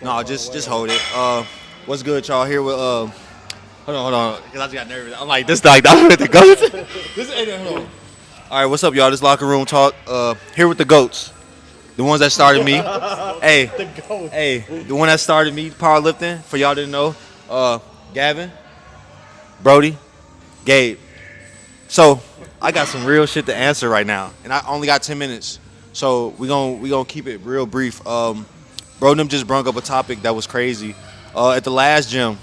No, just hold it. What's good, y'all? Here with hold on, because I just got nervous. I'm like, this like I'm with the goats. Hold on. All right, what's up, y'all? This Locker Room Talk. Here with the goats, the ones that started me. The one that started me powerlifting. For y'all didn't know, Gavin, Brodie, Gabe. So I got some real shit to answer right now, and I only got 10 minutes. So we gonna keep it real brief. Bro, them just brung up a topic that was crazy. At the last gym,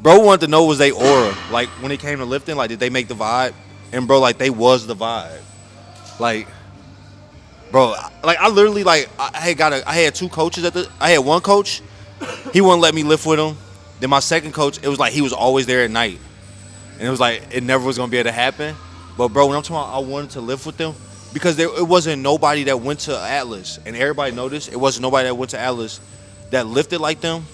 bro wanted to know was they aura. Like when it came to lifting, like did they make the vibe? And bro, like they was the vibe. Like, bro, like I literally like I had two coaches I had one coach, he wouldn't let me lift with him. Then my second coach, it was like he was always there at night. And it was like it never was gonna be able to happen. But bro, when I'm talking about I wanted to lift with them, because it wasn't nobody that went to Atlas, and everybody noticed it wasn't nobody that went to Atlas that lifted like them,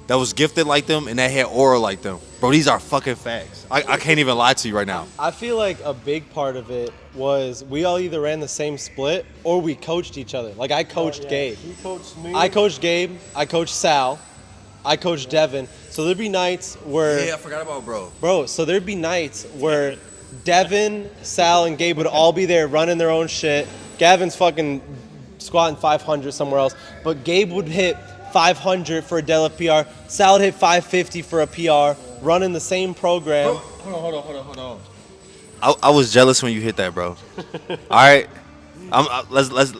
that was gifted like them, and that had aura like them. Bro, these are fucking facts. I can't even lie to you right now. I feel like a big part of it was we all either ran the same split or we coached each other. Like I coached Gabe. He coached me. I coached Gabe. I coached Sal. I coached Devin. So there'd be nights where... Yeah, I forgot about bro. Bro, so there'd be nights where Devin, Sal, and Gabe would all be there running their own shit. Gavin's fucking squatting 500 somewhere else. But Gabe would hit 500 for a deadlift PR. Sal would hit 550 for a PR, running the same program. Bro, hold on. I was jealous when you hit that, bro. All right, let's.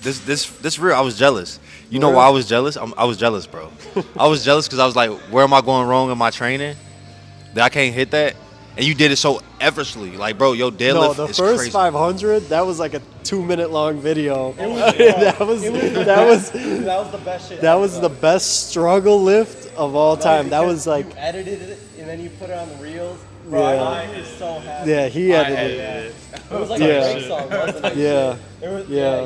This real. I was jealous. You know why I was jealous? I was jealous, bro. I was jealous because I was like, where am I going wrong in my training that I can't hit that? And you did it so effortlessly. Like, bro, your deadlift is crazy. No, the first 500, that was like a 2-minute-long video. That was the best shit. That was the best struggle lift of all time. That was like... You edited it, and then you put it on the reels. Bro, I was so happy. Yeah, he edited it. It was like a Drake song, wasn't it? Yeah.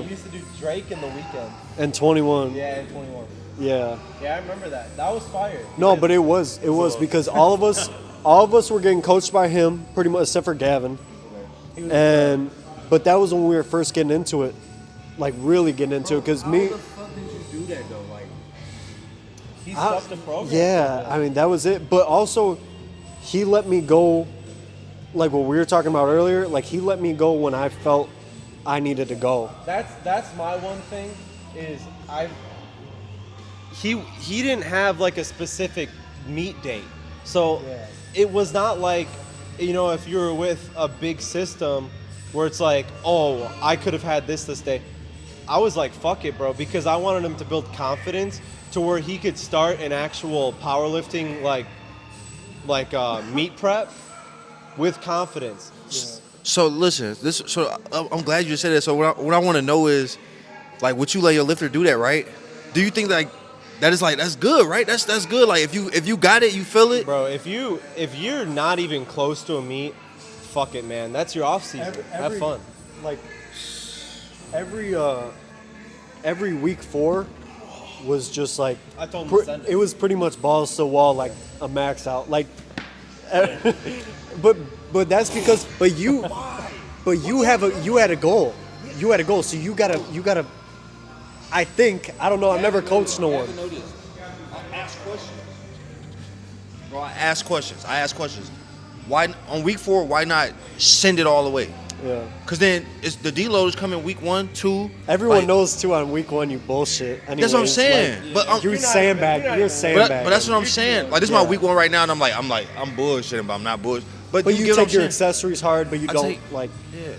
You used to do Drake in the weekend. And 21. Yeah, and 21. Yeah. Yeah, I remember that. That was fire. No, but it was because all of us were getting coached by him, pretty much, except for Gavin. But that was when we were first getting into it, like really getting into it. Because me. How the fuck did you do that though? Like, he stuck the program. Yeah, I mean that was it. But also, he let me go, like what we were talking about earlier. Like he let me go when I felt I needed to go. That's my one thing is he didn't have like a specific meet date, so. Yeah. It was not like, you know, if you were with a big system where it's like, oh, I could have had this day. I was like, fuck it, bro, because I wanted him to build confidence to where he could start an actual powerlifting like meet prep with confidence. Yeah. So listen, I'm glad you said that. So what I want to know is, like, would you let your lifter do that, right? Do you think like that is like that's good, right? That's good. Like if you got it, you feel it, bro. If you're not even close to a meet, fuck it, man. That's your off season. Have fun. Like every week 4 was just like I told him to send it. It was pretty much balls to the wall, like a max out. Like, but that's because you had a goal. You had a goal, so you gotta. I don't know. I've never coached no one. I ask questions. Bro, I ask questions. Why on week 4? Why not send it all the way? Yeah. Cause then it's the deload is coming week 1, 2. Everyone knows too on week 1 you bullshit. Anyways, that's what I'm saying. Like, but you're sandbag. You're sandbag. But that's what I'm saying. Like this is my week 1 right now, and I'm bullshitting, but I'm not bullshit. But you take your accessories hard, but you don't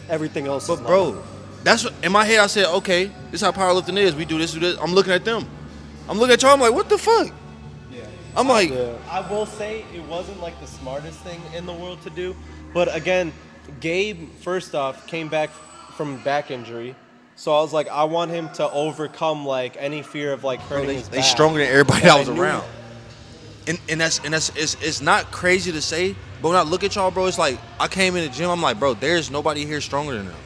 everything else. But bro. That's what, in my head. I said, okay, this is how powerlifting is. We do this. I'm looking at them. I'm looking at y'all. I'm like, what the fuck? Yeah. I'm like, I will say it wasn't like the smartest thing in the world to do. But again, Gabe, first off, came back from back injury. So I was like, I want him to overcome like any fear of like hurting his back. They stronger than everybody that was around. And that's it's not crazy to say, but when I look at y'all, bro, it's like I came in the gym. I'm like, bro, there's nobody here stronger than them.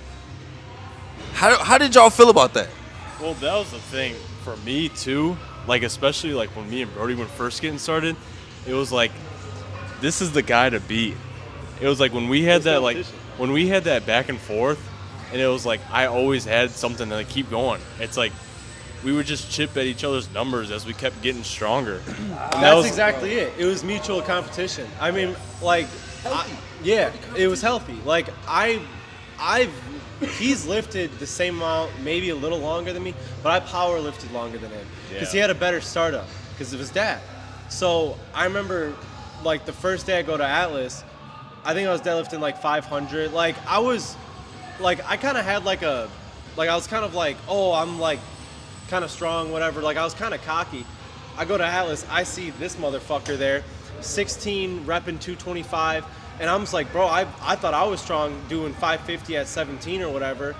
How did y'all feel about that? Well, that was the thing for me too. Like especially like when me and Brodie were first getting started, it was like this is the guy to beat. It was like when we had that back and forth, and it was like I always had something to keep going. It's like we would just chip at each other's numbers as we kept getting stronger. And That's exactly it. It was mutual competition. I mean, like, yeah, it was healthy. Like, he's lifted the same amount, maybe a little longer than me, but I power lifted longer than him because he had a better startup because of his dad. So I remember, like, the first day I go to Atlas, I think I was deadlifting like 500. Like, I was, like, I kind of had like I was kind of like, oh, I'm like kind of strong, whatever. Like, I was kind of cocky. I go to Atlas, I see this motherfucker there, 16, repping 225. And I'm just like, bro, I thought I was strong doing 550 at 17 or whatever.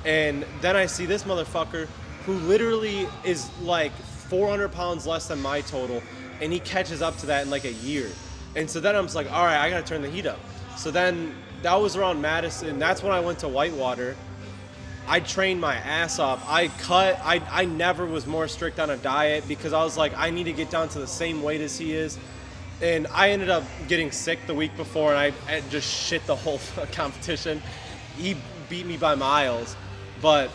And then I see this motherfucker who literally is like 400 pounds less than my total. And he catches up to that in like a year. And so then I'm just like, all right, I got to turn the heat up. So then that was around Madison. That's when I went to Whitewater. I trained my ass off. I never was more strict on a diet because I was like, I need to get down to the same weight as he is. And I ended up getting sick the week before, and I just shit the whole competition. He beat me by miles. But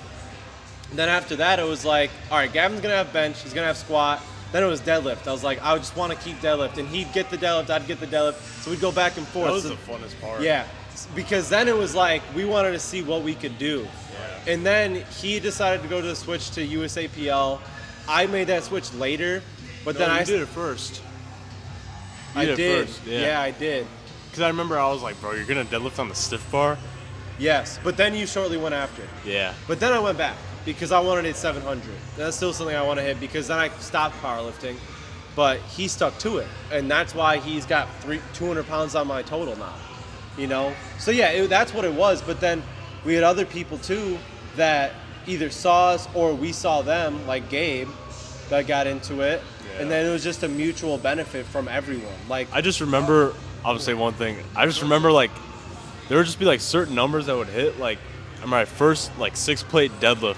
then after that, it was like, all right, Gavin's going to have bench. He's going to have squat. Then it was deadlift. I was like, I just want to keep deadlift. And he'd get the deadlift, I'd get the deadlift. So we'd go back and forth. That was the funnest part. Yeah, because then it was like, we wanted to see what we could do. Yeah. And then he decided to go to the switch to USAPL. I made that switch later. But then I did it first. I did. First, yeah, I did. Because I remember I was like, bro, you're going to deadlift on the stiff bar? Yes, but then you shortly went after. Yeah. But then I went back because I wanted to hit 700. That's still something I want to hit because then I stopped powerlifting. But he stuck to it, and that's why he's got 200 pounds on my total now. You know? So yeah, that's what it was. But then we had other people too that either saw us or we saw them, like Gabe, that got into it. And then it was just a mutual benefit from everyone. Like, I just remember, I'll say one thing. I just remember, like, there would just be, like, certain numbers that would hit. Like, on my first, like, 6-plate deadlift,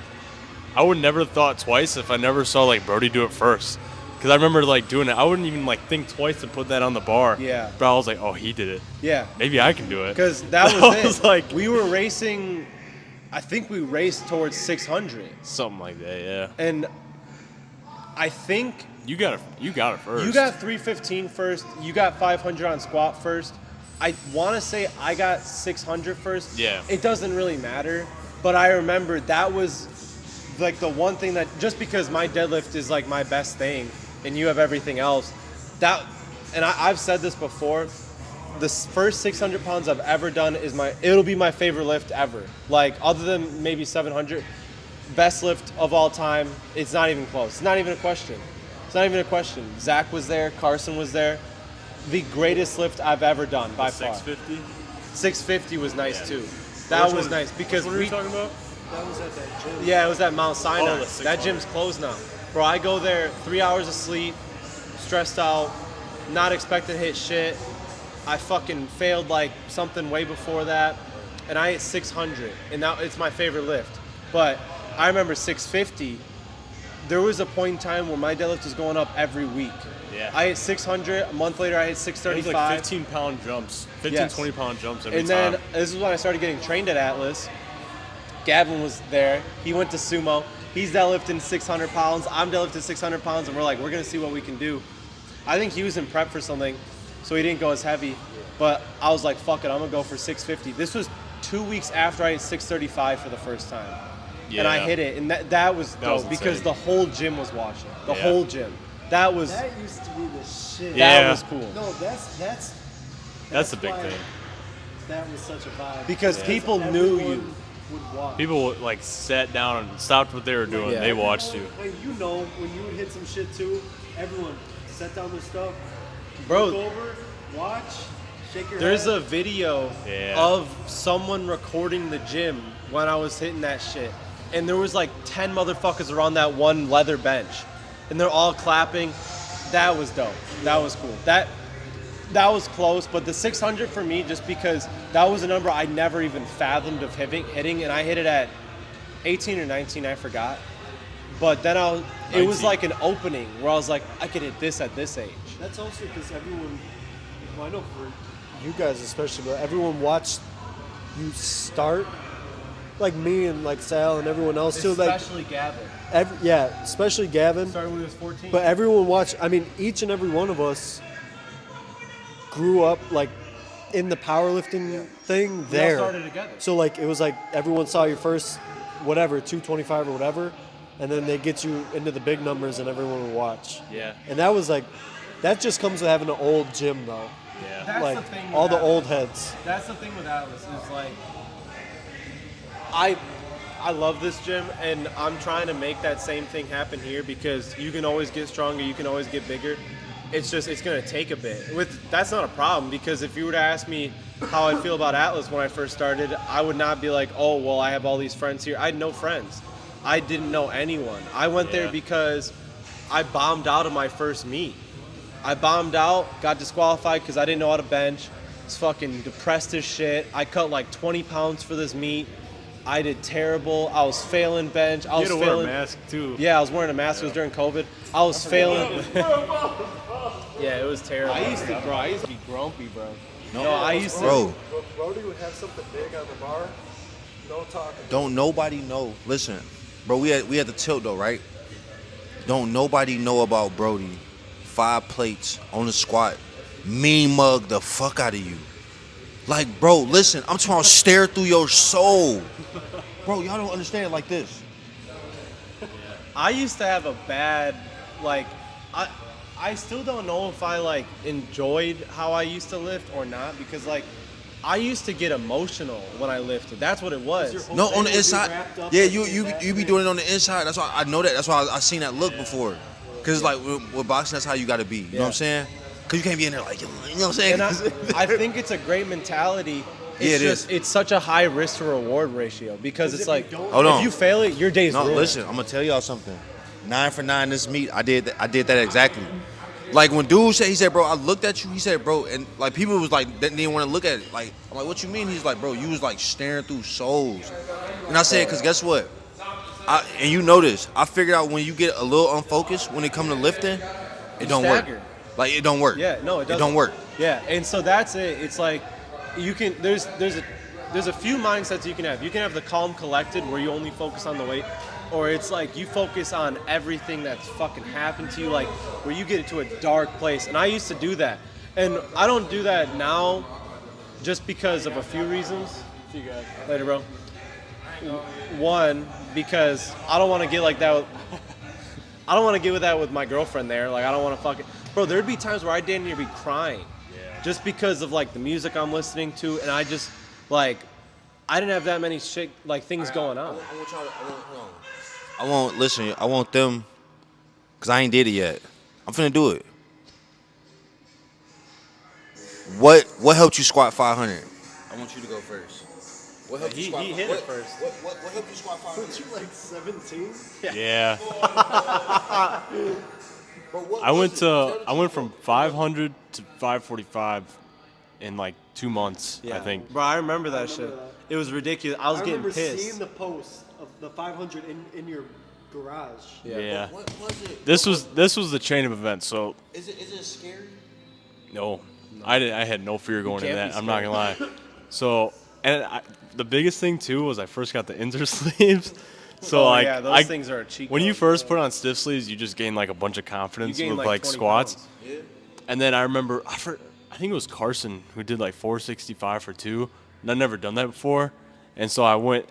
I would never have thought twice if I never saw, like, Brodie do it first. Because I remember, like, doing it. I wouldn't even, like, think twice to put that on the bar. Yeah. But I was like, oh, he did it. Yeah. Maybe I can do it. Because that was it. was like, we were racing, I think we raced towards 600. Something like that, yeah. And I think... You got it first. You got 315 first. You got 500 on squat first. I want to say I got 600 first. Yeah. It doesn't really matter. But I remember that was like the one thing that, just because my deadlift is like my best thing and you have everything else, that, and I've said this before, the first 600 pounds I've ever done it'll be my favorite lift ever. Like, other than maybe 700, best lift of all time. It's not even close. It's not even a question. It's not even a question. Zach was there. Carson was there. The greatest lift I've ever done by far. 650? 650 was nice too. That was nice because what were you talking about? That was at that gym. Yeah, it was at Mount Sinai. the 600. That gym's closed now. Bro, I go there, 3 hours of sleep, stressed out, not expecting to hit shit. I fucking failed like something way before that, and I hit 600, and now it's my favorite lift. But I remember 650. There was a point in time where my deadlift was going up every week. Yeah. I hit 600. A month later, I hit It was 635. like 15-pound jumps, 15, Yes. 20-pound jumps every And time. then this is when I started getting trained at Atlas. Gavin was there. He went to sumo. He's deadlifting 600 pounds. I'm deadlifting 600 pounds, and we're like, we're going to see what we can do. I think he was in prep for something, so he didn't go as heavy. But I was like, fuck it, I'm going to go for 650. This was 2 weeks after I hit 635 for the first time. Yeah. And I hit it, and that was dope was because insane. the whole gym was watching. The Yeah. whole gym. That was That used to be the shit. Yeah. that was cool. No, That's the big why thing. That was such a vibe. Because Yeah. people knew Everyone you. would watch. People like sat down and stopped what they were doing. Yeah. They watched you. And you know, when you would hit some shit too, everyone set down their stuff, Bro, look over, watch, shake your there's head. a video Yeah. of someone recording the gym when I was hitting that shit. And there was like 10 motherfuckers around that one leather bench. And they're all clapping. That was dope. That was cool. That was close, but the 600 for me, just because that was a number I never even fathomed of hitting, and I hit it at 18 or 19, I forgot. But then it was 19. like an opening where I was like, I could hit this at this age. That's also because everyone, well, I know for you guys especially, but everyone watched you start like me and like Sal and everyone else too. Like, Especially Gavin. Especially Gavin. Started when he was 14. But everyone watched. I mean, each and every one of us grew up like in the powerlifting thing We all there. started together. So like it was like everyone saw your first whatever 225 or whatever, and then they get you into the big numbers and everyone would watch. Yeah. And that was like, that just comes with having an old gym though. Yeah. That's like the thing with all the Atlas. old heads. That's the thing with Atlas is like, I love this gym, and I'm trying to make that same thing happen here because you can always get stronger, you can always get bigger. It's just it's gonna take a bit. That's not a problem because if you were to ask me how I feel about Atlas when I first started, I would not be like, oh well, I have all these friends here. I had no friends. I didn't know anyone. I went there because I bombed out of my first meet. I bombed out, got disqualified because I didn't know how to bench. Was fucking depressed as shit. I cut like 20 pounds for this meet. I did terrible. I was failing bench. I was You had to failing. wear a mask too. Yeah, I was wearing a mask. It was during COVID. I was failing. Yeah, it was terrible. I used to be grumpy, bro. No, I used to. Bro, Brodie would have something big on the bar. No talking. don't nobody know. Listen, bro, we had the tilt though, right? Don't nobody know about Brodie. 5 plates on the squat. Mean mug the fuck out of you. Like, bro, listen, I'm trying to stare through your soul. Bro, y'all don't understand it like this. I used to have a bad, like, I still don't know if I like enjoyed how I used to lift or not because like I used to get emotional when I lifted. That's what it was. No, on the inside. Yeah, you be doing it on the inside. That's why I know that. That's why I seen that look before. Cause like with boxing, that's how you gotta be. You know what I'm saying? Cause you can't be in there like, you know what I'm saying? And I think it's a great mentality. It's Yeah, it just, is. It's such a high risk to reward ratio because it's like, Hold on. if you fail it, your day's No, ruined. listen, I'm gonna tell y'all something. 9 for 9 this meet, I did that exactly. Like when dude said, he said, bro, I looked at you, he said, bro, and like people was like, didn't want to look at it. Like, I'm like, what you mean? He's like, bro, you was like staring through souls. And I said, cause guess what? And you know this, I figured out when you get a little unfocused when it come to lifting, it don't work. stagger. Like it don't work. Yeah, no, it doesn't. It don't work. Yeah, and so that's it. It's like you can. There's a few mindsets you can have. You can have the calm, collected, where you only focus on the weight, or it's like you focus on everything that's fucking happened to you, like where you get into a dark place. And I used to do that, and I don't do that now, just because of a few reasons. See you guys later, bro. One, because I don't want to get like that with, I don't want to get with that with my girlfriend there. Like, I don't want to fucking... Bro, there'd be times where I didn't even be crying. Yeah. Just because of, like, the music I'm listening to. And I just, like, I didn't have that many shit, like, things going on. I want them, because I ain't did it yet. I'm finna do it. What helped you squat 500? I want you to go first. What helped you He squat hit it first. What helped you squat 500? Weren't you like 17? Yeah. Bro, what I was it? I went from 500 to 545 in like 2 months, I think. Bro, I remember that shit. It was ridiculous. I was getting remember pissed. seeing the post of the 500 in your garage. Yeah. What was it? This was the chain of events. So Is it scary? no, I had no fear going into can't that. be I'm not gonna lie. So the biggest thing too was I first got the inter sleeves. So Oh, like yeah, those things are a cheat when you code. first put on stiff sleeves, you just gain like a bunch of confidence You gain with like 20 squats. pounds. Yeah. And then I remember I think it was Carson who did like 465 for 2, and I'd never done that before. And so I went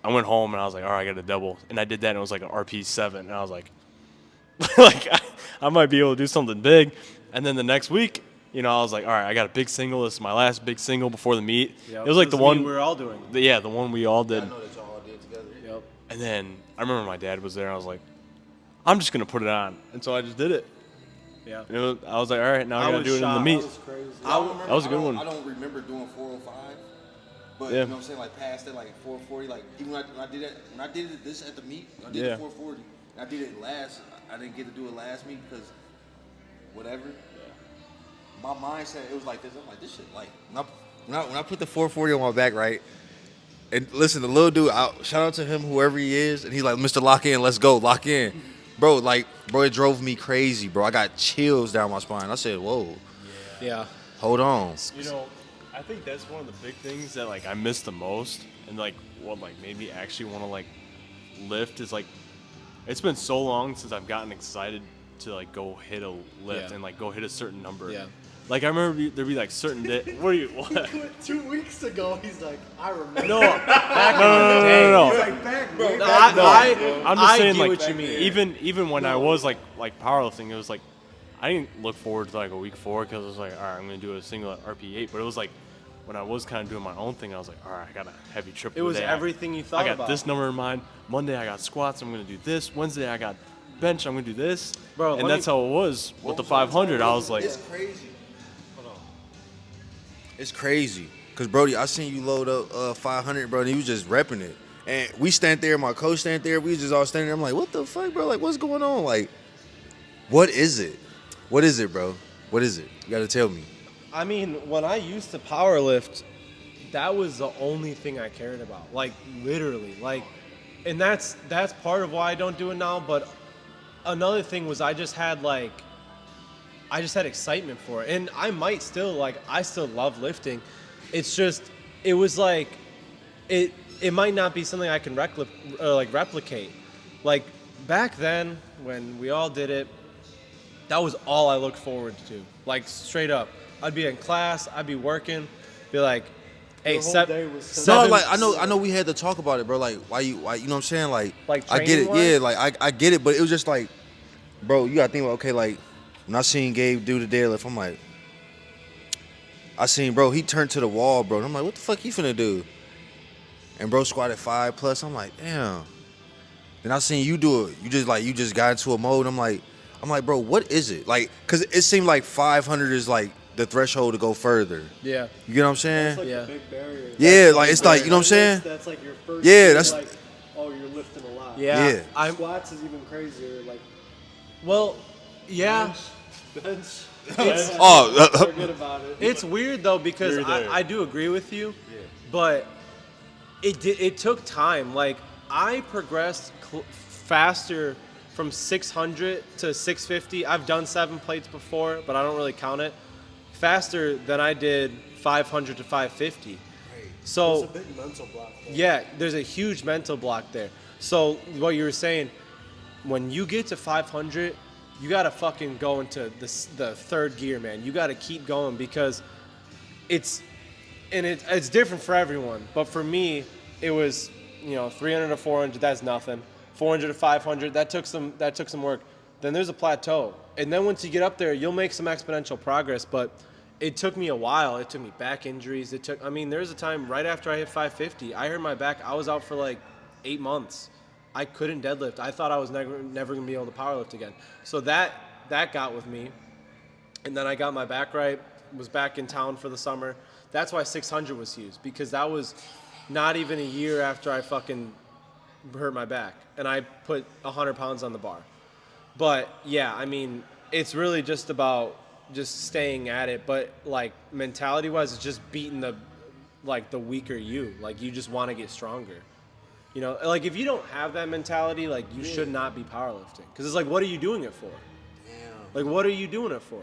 home and I was like, all right, I got a double, and I did that and it was like an RP7, and I was like, I might be able to do something big. And then the next week, I was like, all right, I got a big single. This is my last big single before the meet. Yep, It was like this the is one we were all doing. the one we all did. I know that y'all all did together. Yep. And then I remember my dad was there. And I was like, I'm just gonna put it on, and so I just did it. Yeah. And I was like, all right, now I I gotta was do it in the shocked. meet. That was crazy. That was a good one. I don't remember doing 405, but Yeah. you know what I'm saying, like past that, like 440, like even when I did that, when I did this at the meet, I did Yeah. the 440. And I did it last. I didn't get to do it last meet because whatever. My mindset, it was like this. I'm like, this shit light. When I put the 440 on my back, right? And listen, the little dude, shout out to him, whoever he is, and he's like, Mr. Lock in, let's go, lock in. Bro, it drove me crazy, bro. I got chills down my spine. I said, whoa, Yeah. hold on. I think that's one of the big things that like I miss the most, and like what like made me actually want to like lift is like it's been so long since I've gotten excited to like go hit a lift and like go hit a certain number. Yeah. Like I remember there'd be like certain what are you what? 2 weeks ago, he's like, I remember. No, no. He's like, back, bro. I'm just I saying, get like, what you mean. even when I was like powerlifting, it was like I didn't look forward to like a week 4 because I was like, all right, I'm gonna do a single at RP8. But it was like when I was kind of doing my own thing, I was like, all right, I got a heavy triple. It was today. everything you thought I got about. this number in mind. Monday I got squats. I'm gonna do this. Wednesday I got bench. I'm gonna do this. Bro, and that's how it was with the 500. I was like, it's crazy. Hold on. It's crazy. Cause Brodie, I seen you load up 500, bro, and you was just repping it. And we stand there, my coach stand there, we just all standing there. I'm like, what the fuck, bro? Like, what's going on? Like, what is it? What is it, bro? What is it? You gotta tell me. I mean, when I used to power lift, that was the only thing I cared about. Like, literally. Like, and that's part of why I don't do it now. But another thing was I just had excitement for it. And I might still, like, I still love lifting. It's just, it was like, it might not be something I can replicate. Like, back then, when we all did it, that was all I looked forward to. Like, straight up. I'd be in class, I'd be working, be like, hey, Your whole day was No, seven, like I know we had to talk about it, bro. Like why you know what I'm saying? Like I get it, training-wise? yeah, like I get it, but it was just like, bro, you gotta think about, okay, like when I seen Gabe do the deadlift, I'm like, I seen bro, he turned to the wall, bro. And I'm like, what the fuck he finna do? And bro squatted 5+. I'm like, damn. Then I seen you do it. You just got into a mode. I'm like, bro, what is it? Like, cause it seemed like 500 is like the threshold to go further. Yeah. You get what I'm saying? That's like Yeah. the big barrier. Yeah, That's like, it's like, you know what I'm saying? That's like your first. Yeah, thing, that's- like, oh, you're lifting a lot. Yeah. Yeah. Squats is even crazier. Like, Well, yeah. bench. Oh, Forget about it. It's weird though because You're there. I do agree with you, but it took time. Like I progressed faster from 600 to 650. I've done 7 plates before, but I don't really count it. Faster than I did 500 to 550. So There's a big mental block there. yeah, there's a huge mental block there. So what you were saying, when you get to 500, you gotta fucking go into the third gear, man. You gotta keep going because it's different for everyone. But for me, it was 300 to 400. That's nothing. 400 to 500. That took some work. Then there's a plateau, and then once you get up there, you'll make some exponential progress. But it took me a while. It took me back injuries. There was a time right after I hit 550, I hurt my back. I was out for like 8 months. I couldn't deadlift. I thought I was never going to be able to powerlift again. So that got with me. And then I got my back right, was back in town for the summer. That's why 600 was used, because that was not even a year after I fucking hurt my back. And I put 100 pounds on the bar. But yeah, I mean, it's really just about just staying at it. But like mentality-wise, it's just beating the weaker you. Like you just want to get stronger. Like if you don't have that mentality, like you should not be powerlifting. Because it's like, what are you doing it for? damn. Like, what are you doing it for?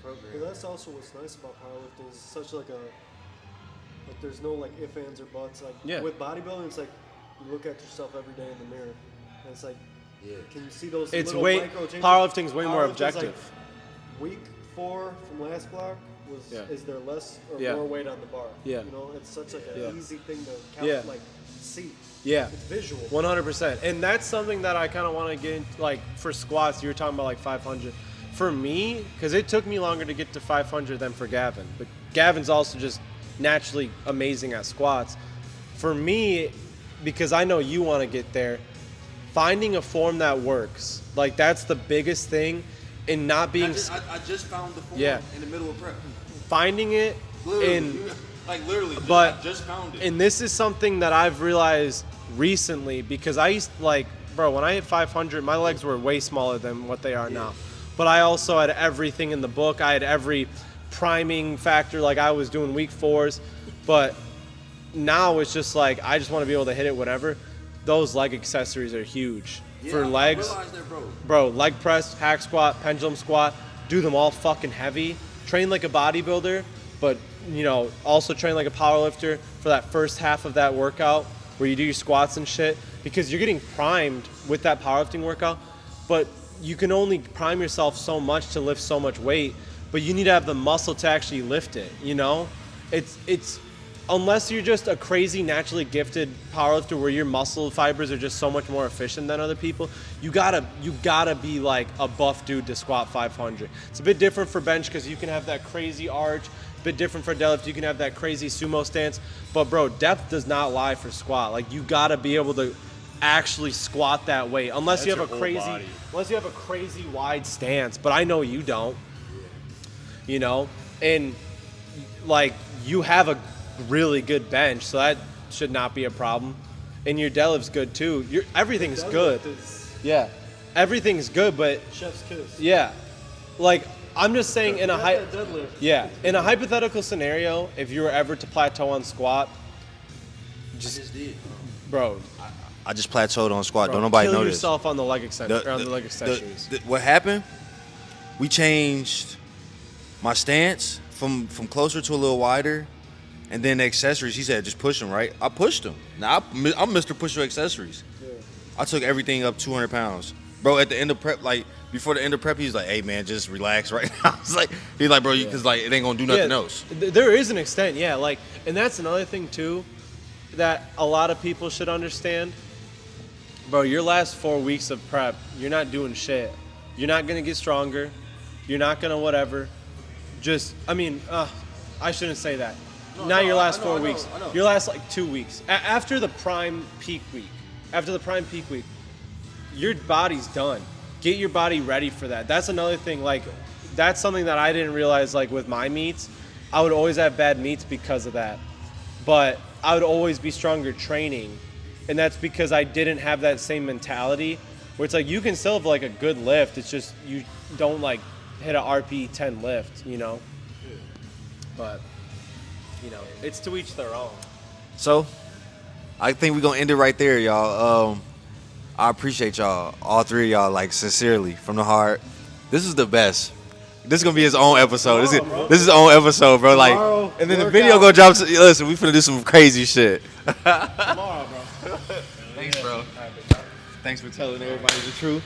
But that's also what's nice about powerlifting is such like there's no like ifs, ands, or buts. Like Yeah. with bodybuilding, it's like you look at yourself every day in the mirror, and it's like, Yeah. can you see those? It's little way micro changes? powerlifting's way more Powerlifting's objective. Like week 4 from last block is there less or Yeah. more weight on the bar? Yeah. It's such like an Yeah. easy thing to count, Yeah. like see. Yeah. It's visual. 100%. And that's something that I kind of want to get into, like for squats, you were talking about like 500. For me, because it took me longer to get to 500 than for Gavin. But Gavin's also just naturally amazing at squats. For me, because I know you want to get there, finding a form that works. Like that's the biggest thing in not being... I just found the form Yeah. in the middle of prep. Finding it in... Literally, But I just found it. and this is something that I've realized recently because I used when I hit 500, my legs were way smaller than what they are now. But I also had everything in the book. I had every priming factor. Like I was doing week 4s, but now it's just like I just want to be able to hit it whatever. Those leg accessories are huge for legs. I realized that, Bro, leg press, hack squat, pendulum squat, do them all fucking heavy. Train like a bodybuilder, but also train like a powerlifter for that first half of that workout. where you do your squats and shit, because you're getting primed with that powerlifting workout, but you can only prime yourself so much to lift so much weight, but you need to have the muscle to actually lift it, you know? It's unless you're just a crazy naturally gifted powerlifter where your muscle fibers are just so much more efficient than other people, you gotta be like a buff dude to squat 500. It's a bit different for bench because you can have that crazy arch, a bit different for deadlift, you can have that crazy sumo stance, but bro, depth does not lie for squat. Like, you gotta be able to actually squat that weight unless you have a crazy wide stance, but I know you don't, you know, and like, you have a really good bench, so that should not be a problem, and your deadlift's good too. Everything's good. Yeah, everything's good, but Chef's kiss. yeah, like, I'm just saying in a deadlift. in a hypothetical scenario, if you were ever to plateau on squat, just did. bro, I just plateaued on squat. bro, Don't nobody kill know this. yourself on the leg extension, on the leg extensions. What happened? We changed my stance from closer to a little wider, and then the accessories. He said, just push them, right? I pushed them. Now I'm Mr. Push Your Accessories. Yeah. I took everything up 200 pounds, bro. At the end of prep, like before the end of prep, he's like, "Hey man, just relax right now." I was like, he's like, "Bro, because like it ain't gonna do nothing else." There is an extent, yeah. Like, and that's another thing too, that a lot of people should understand. Bro, your last 4 weeks of prep, you're not doing shit. You're not gonna get stronger. You're not gonna whatever. Just, I mean, I shouldn't say that. Not your last 4 weeks. I know. Your last like 2 weeks. After the prime peak week. Your body's done. Get your body ready for that. That's another thing. Like, that's something that I didn't realize, like, with my meets. I would always have bad meets because of that. But I would always be stronger training. And that's because I didn't have that same mentality where it's like, you can still have like a good lift. It's just, you don't like hit a RP 10 lift, you know? But, you know, it's to each their own. So, I think we're gonna end it right there, y'all. I appreciate y'all, all three of y'all, like, sincerely, from the heart. This is the best. This is gonna be his own episode. This is his own episode, bro. Like, and then the video gonna drop. Listen, we finna do some crazy shit. Tomorrow, bro. Thanks, bro. Thanks for telling everybody the truth.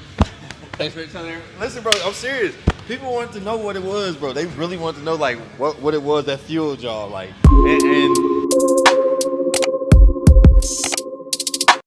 Thanks for telling everybody. Listen, bro, I'm serious. People wanted to know what it was, bro. They really wanted to know, like, what it was that fueled y'all, like, and